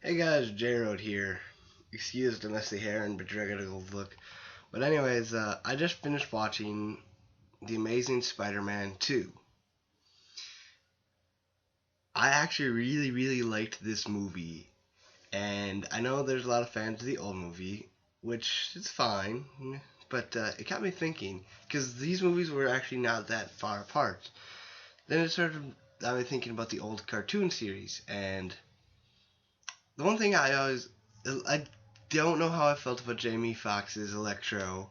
Hey guys, J-Road here. Excuse the messy hair and bedraggled look. But anyways, I just finished watching The Amazing Spider-Man 2. I actually really liked this movie. And I know there's a lot of fans of the old movie, which is fine. But it got me thinking, because these movies were actually not that far apart. Then it started got me thinking about the old cartoon series. And the one thing I don't know how I felt about Jamie Foxx's Electro.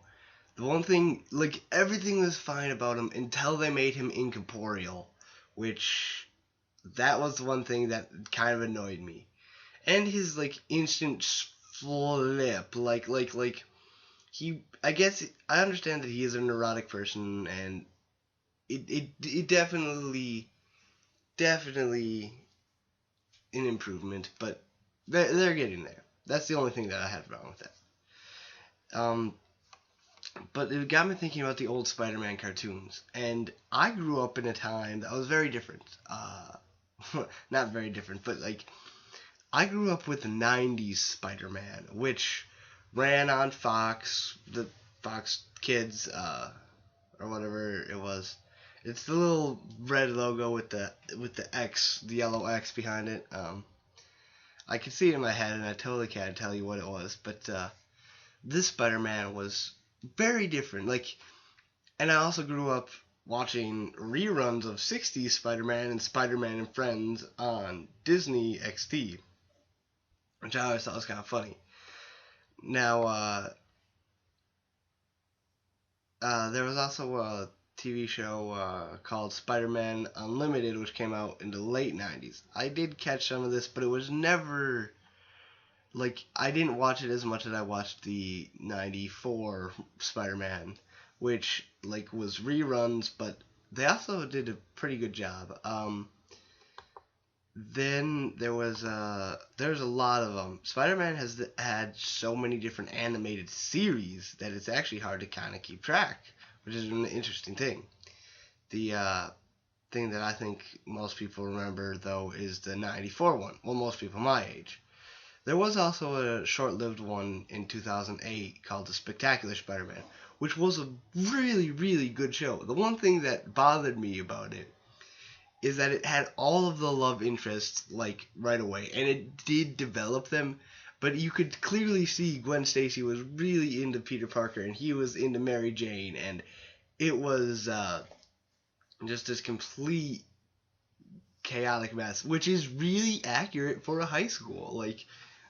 The one thing, like, everything was fine about him until they made him incorporeal, which, that was the one thing that kind of annoyed me. And his, like, instant flip, I guess, I understand that he is a neurotic person, and it definitely an improvement, but they're getting there. That's the only thing that I had wrong with that. But it got me thinking about the old Spider-Man cartoons, and I grew up in a time that was very different. Not very different, but like I grew up with the '90s Spider-Man, which ran on Fox, the Fox Kids, or whatever it was. It's the little red logo with the X, the yellow X behind it. I could see it in my head, and I totally can't tell you what it was, but this Spider-Man was very different. Like, and I also grew up watching reruns of '60s Spider-Man and Spider-Man and Friends on Disney XD, which I always thought was kind of funny. Now, there was also a TV show called Spider-Man Unlimited, which came out in the late '90s. I did catch some of this, but it was never like I didn't watch it as much as I watched the '94 Spider-Man, which like was reruns, but they also did a pretty good job. Then there's a lot of them. Spider-Man has had so many different animated series that it's actually hard to kind of keep track, which is an interesting thing. The thing that I think most people remember though is the '94 one. Well, most people my age. There was also a short-lived one in 2008 called The Spectacular Spider-Man, which was a really good show. The one thing that bothered me about it is that it had all of the love interests like right away, and it did develop them, but you could clearly see Gwen Stacy was really into Peter Parker and he was into Mary Jane, and it was just this complete chaotic mess, which is really accurate for a high school. Like,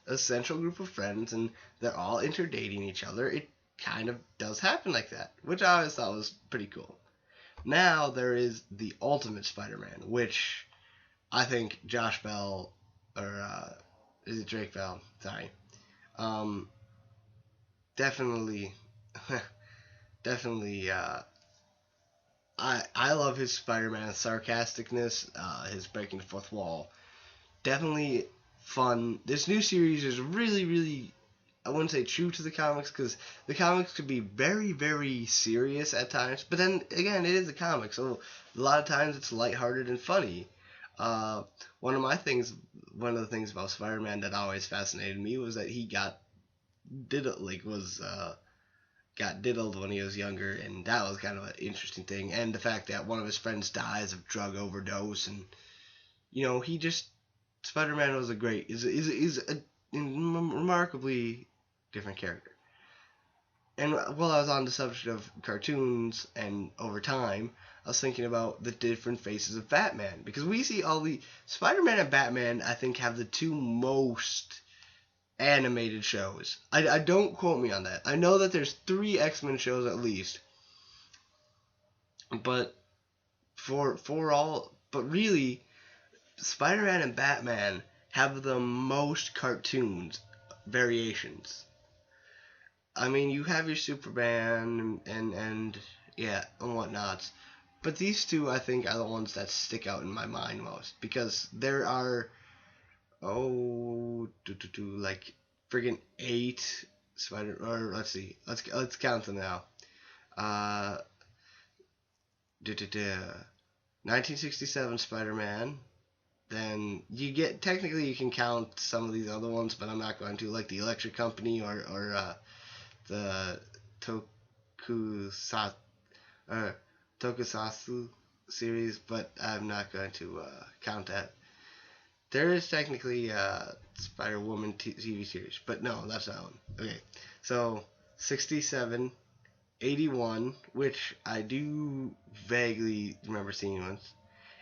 a central group of friends and they're all interdating each other. It kind of does happen like that, which I always thought was pretty cool. Now there is the Ultimate Spider-Man, which I think Josh Bell, or is it Drake Bell? Sorry. Um, definitely, definitely. I love his Spider-Man sarcasticness, his breaking the fourth wall. Definitely fun. This new series is really I wouldn't say true to the comics because the comics could be very serious at times, but then again, it is a comic, so a lot of times it's lighthearted and funny. Uh, one of my things, one of the things about Spider-Man that always fascinated me was that he got diddled when he was younger, and that was kind of an interesting thing. And the fact that one of his friends dies of drug overdose, and he just Spider-Man was a great is a remarkably different character. And while I was on the subject of cartoons and over time, I was thinking about the different faces of Batman because we see all the Spider-Man and Batman. I think have the two most animated shows. I don't quote me on that. I know that there's three X-Men shows at least, but but really Spider-Man and Batman have the most cartoons variations. I mean, you have your Superman and yeah and whatnot, but these two I think are the ones that stick out in my mind most because there are like friggin' eight Spider or let's see let's count them now. Uh, 1967 Spider-Man, then technically you can count some of these other ones, but I'm not going to, like the Electric Company or the Tokusatsu or Tokusatsu series, but I'm not going to count that. There is technically a Spider Woman TV series, but no, that's not one. Okay, so 67, 81, which I do vaguely remember seeing once.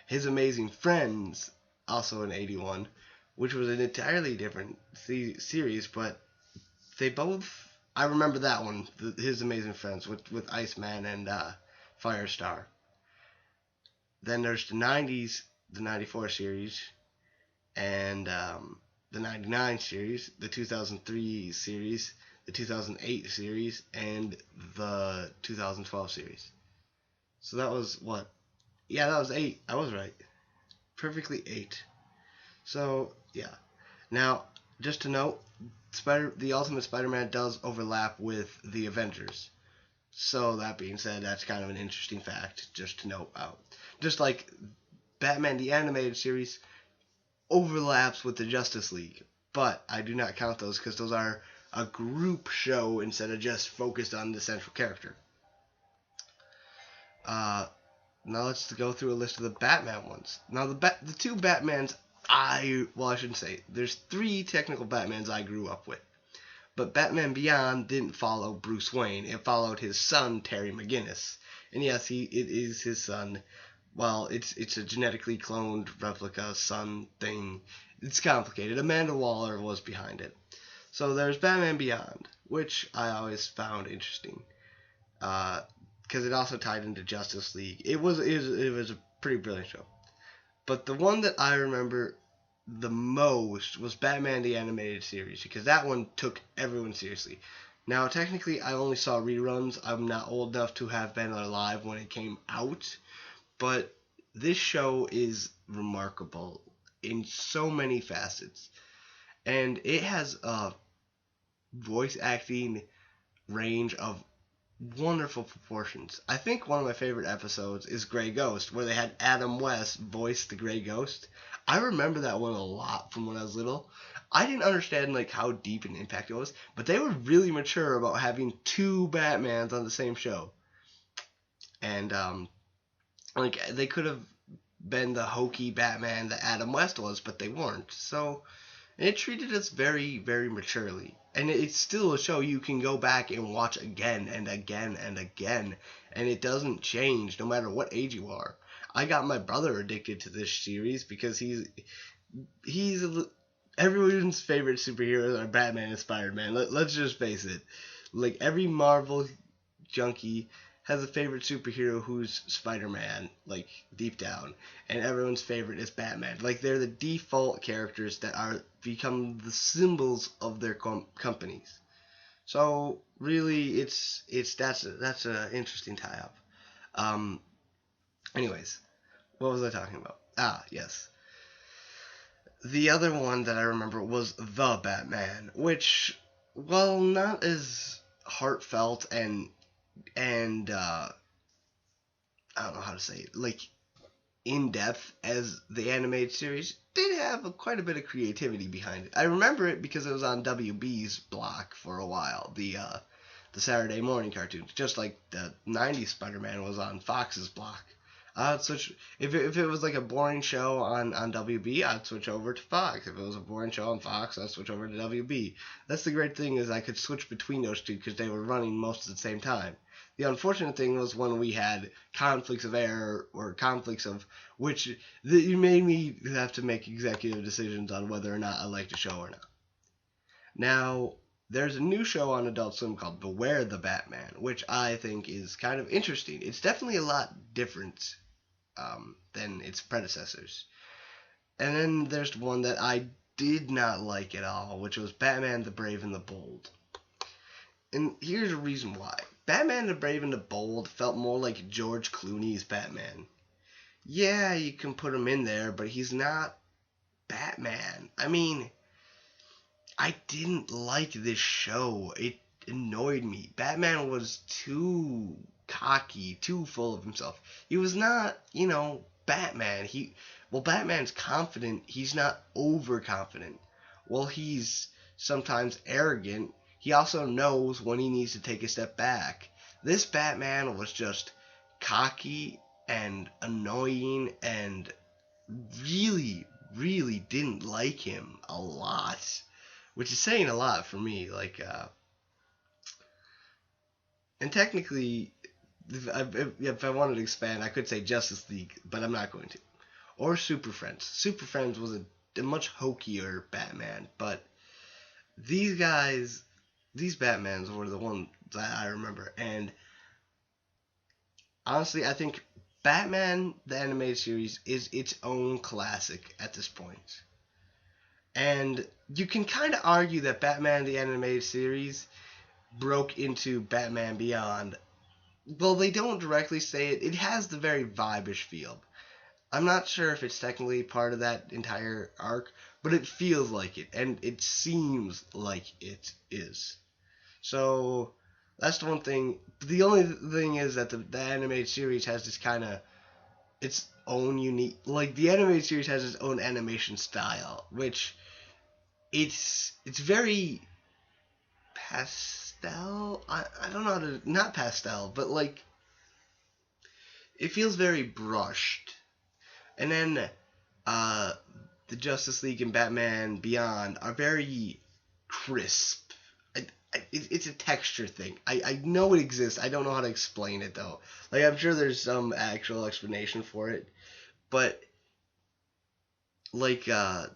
His Amazing Friends, also in 81, which was an entirely different series, but they both. I remember that one, His Amazing Friends, with Iceman and Firestar. Then there's the 90s, the 94 series, and the 99 series, the 2003 series, the 2008 series, and the 2012 series. So that was what? Yeah, that was 8. I was right. Perfectly 8. So, yeah. Now, just to note, the Ultimate Spider-Man does overlap with the Avengers. So, that being said, that's kind of an interesting fact just to note out. Just like Batman the Animated Series overlaps with the Justice League, but I do not count those because those are a group show instead of just focused on the central character. Now let's go through a list of the Batman ones. Now the two Batmans I shouldn't say. There's 3 technical Batmans I grew up with. But Batman Beyond didn't follow Bruce Wayne. It followed his son, Terry McGinnis. And yes, it is his son. Well, it's a genetically cloned replica son thing. It's complicated. Amanda Waller was behind it. So there's Batman Beyond, which I always found interesting. Because it also tied into Justice League. It was a pretty brilliant show. But the one that I remember the most was Batman the Animated Series, because that one took everyone seriously. Now, technically, I only saw reruns. I'm not old enough to have been alive when it came out, but this show is remarkable in so many facets. And it has a voice acting range of wonderful proportions. I think one of my favorite episodes is Grey Ghost, where they had Adam West voice the Grey Ghost. I remember that one a lot from when I was little. I didn't understand like how deep an impact it was, but they were really mature about having 2 Batmans on the same show. And like they could have been the hokey Batman that Adam West was, but they weren't. So it treated us very, very maturely. And it's still a show you can go back and watch again and again and again. And it doesn't change no matter what age you are. I got my brother addicted to this series because he's everyone's favorite superheroes are Batman and Spider-Man. Let's just face it. Like every Marvel junkie has a favorite superhero who's Spider-Man, like deep down, and everyone's favorite is Batman. Like they're the default characters that are become the symbols of their companies. So really, that's an interesting tie-up. Anyways, what was I talking about? Ah, yes. The other one that I remember was The Batman, which, well, not as heartfelt and I don't know how to say it, like in depth as the animated series, did have quite a bit of creativity behind it. I remember it because it was on WB's block for a while, the Saturday morning cartoons, just like the '90s Spider-Man was on Fox's block. I'd switch if it was like a boring show on WB, I'd switch over to Fox. If it was a boring show on Fox, I'd switch over to WB. That's the great thing, is I could switch between those two because they were running most at the same time. The unfortunate thing was when we had conflicts of air or conflicts of which you made me have to make executive decisions on whether or not I liked the show or not. Now, there's a new show on Adult Swim called Beware the Batman, which I think is kind of interesting. It's definitely a lot different than its predecessors. And then there's one that I did not like at all, which was Batman the Brave and the Bold. And here's a reason why. Batman the Brave and the Bold felt more like George Clooney's Batman. Yeah, you can put him in there, but he's not Batman. I mean, I didn't like this show. It annoyed me. Batman was too cocky, too full of himself. He was not, Batman. Well, Batman's confident, he's not overconfident. Well, he's sometimes arrogant, he also knows when he needs to take a step back. This Batman was just cocky and annoying and really, really didn't like him a lot, which is saying a lot for me. And technically, if I wanted to expand, I could say Justice League, but I'm not going to. Or Super Friends. Super Friends was a much hokier Batman, but these guys, these Batmans were the ones that I remember. And honestly, I think Batman the Animated Series is its own classic at this point. And you can kind of argue that Batman the Animated Series broke into Batman Beyond. Well, they don't directly say it. It has the very vibish feel. I'm not sure if it's technically part of that entire arc, but it feels like it, and it seems like it is. So that's the one thing. The only thing is that the animated series has this kind of its own unique. Like the animated series has its own animation style, which it's very pastel. I don't know how to not pastel, but like it feels very brushed. And then uh, the Justice League and Batman Beyond are very crisp. It's a texture thing. I know it exists. I don't know how to explain it though. Like I'm sure there's some actual explanation for it, but like it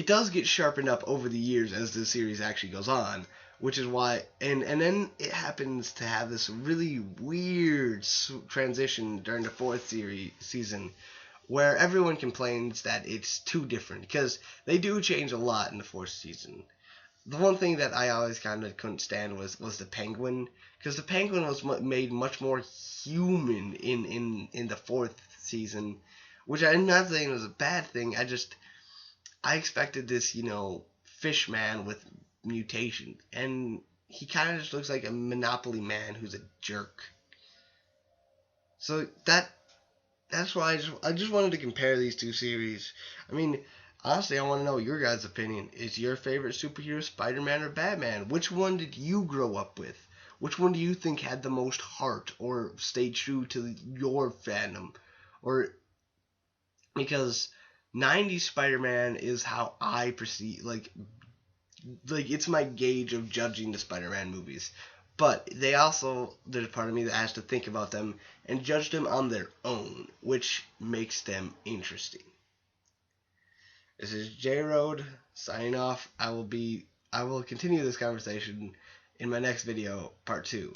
does get sharpened up over the years as the series actually goes on, which is why and then it happens to have this really weird transition during the fourth season where everyone complains that it's too different because they do change a lot in the fourth season. The one thing that I always kind of couldn't stand was the Penguin, because the Penguin was made much more human in the fourth season, which I'm not saying was a bad thing. I expected this, fish man with mutation, and he kind of just looks like a Monopoly man who's a jerk. So that's why I just wanted to compare these two series. I mean, honestly, I want to know your guys' opinion. Is your favorite superhero Spider-Man or Batman? Which one did you grow up with? Which one do you think had the most heart or stayed true to your fandom? Or because 90s Spider-Man is how I perceive like it's my gauge of judging the Spider-Man movies. But there's a part of me that has to think about them and judge them on their own, which makes them interesting. This is J Road signing off. I will continue this conversation in my next video, part 2.